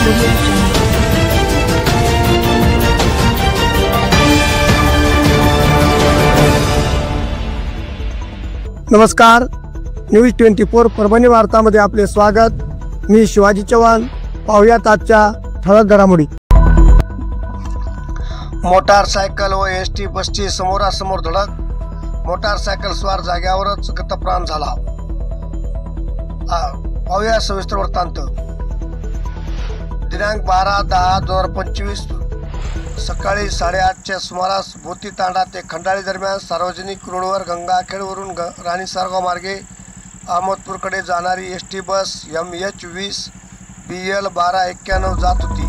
नमस्कार, न्यूज 24 परभणी वार्तामध्ये आपले स्वागत। मी शिवाजी चव्हाण। पाहूयात आजच्या ठळक घडामोडी। मोटारसायकल व एसटी बसची समोरासमोर धडक, मोटारसायकल स्वार जाग्यावरच गतप्राण झाला। पाहूया सविस्तर वृत्तांत। दिनांक 12/10/2025 सकाळी 8:30च्या सुमारास भोती तांडा ते खंडाळी दरम्यान सार्वजनिक रोडवर गंगाखेडवरून राणी सारगाव मार्गे अहमदपूरकडे जाणारी एसटी बस MH20 BL 1291 जात होती,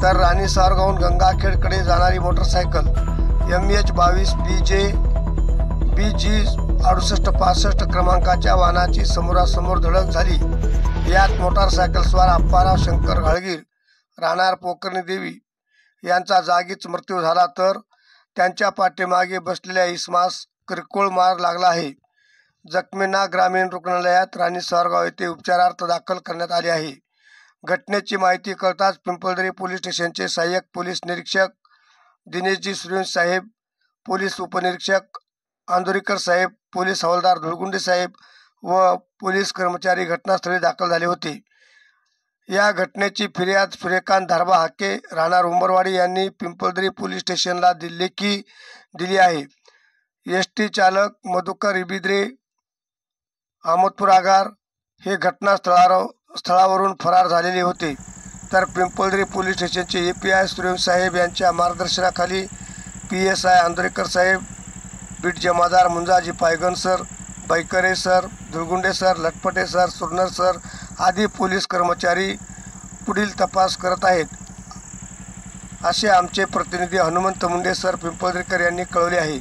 तर राणी सारगावहून गंगाखेडकडे जाणारी मोटरसायकल MH22 BG 6865 क्रमांकाच्या वाहनाची समोरासमोर धडक झाली। यात मोटारसायकल स्वार अप्पाराव शंकर घाळगीर राहणार पोकर्णी देवी यांचा जागीच मृत्यू झाला, तर त्यांच्या पाठीमागे बसलेल्या इसमास किरकोळ मार लागला आहे। जखमींना ग्रामीण रुग्णालयात राणी सारगाव येथे उपचारार्थ दाखल करण्यात आले आहे। घटनेची माहिती कळताच पिंपळदरी पोलीस स्टेशनचे सहाय्यक पोलीस निरीक्षक दिनेशजी सूर्यवंशी साहेब, पोलीस उपनिरीक्षक आंदोरीकर साहेब, पोलीस हवालदार धुळगुंडे साहेब व पोलीस कर्मचारी घटनास्थळी दाखल झाले होते। या घटनेची फिर्याद सूर्यकांत धारबा हाके राहणार उंबरवाडी यांनी पिंपळदरी पोलीस स्टेशनला लेखी दिली आहे। एसटी चालक मधुकर इबिद्रे अहमदपूर आगार हे घटनास्थळावरून फरार झालेले होते, तर पिंपळदरी पोलीस स्टेशनचे API सूर्यवंशी साहेब यांच्या मार्गदर्शनाखाली PSI आंदोरीकर साहेब, बीट जमादार Munjaji Paigan sir, Baikare sir, Dhulgunde sir, Latpate sir, Surnar sir आदी पोलीस कर्मचारी पुढील तपास करत आहेत, असे आमचे प्रतिनिधी हनुमंत मुंडे सर पिंपळदरीकर यांनी कळवले आहे।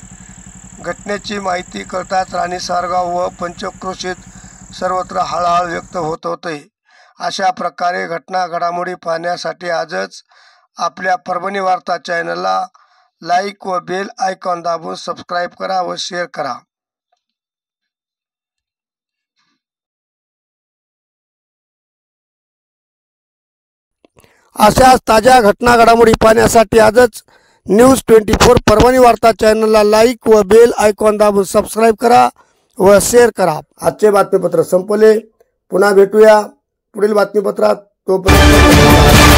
घटनेची माहिती कळताच राणी सारगाव व पंचक्रोशीत सर्वत्र हळहळ व्यक्त होत होते। अशा प्रकारे घटना घडामोडी पाहण्यासाठी आजच आपल्या परभणी वार्ता चॅनलला लाईक व बेल आयकॉन दाबून सबस्क्राईब करा व शेअर करा। अशाच ताज्या घटना घडामोडी पाहण्यासाठी आजच न्यूज 24 परभणी वार्ता चॅनलला लाईक व बेल आयकॉन दाबून सबस्क्राईब करा व शेअर करा। आजचे बातमीपत्र संपले। पुन्हा भेटूया पुढील बातमीपत्रात। तोपर्यंत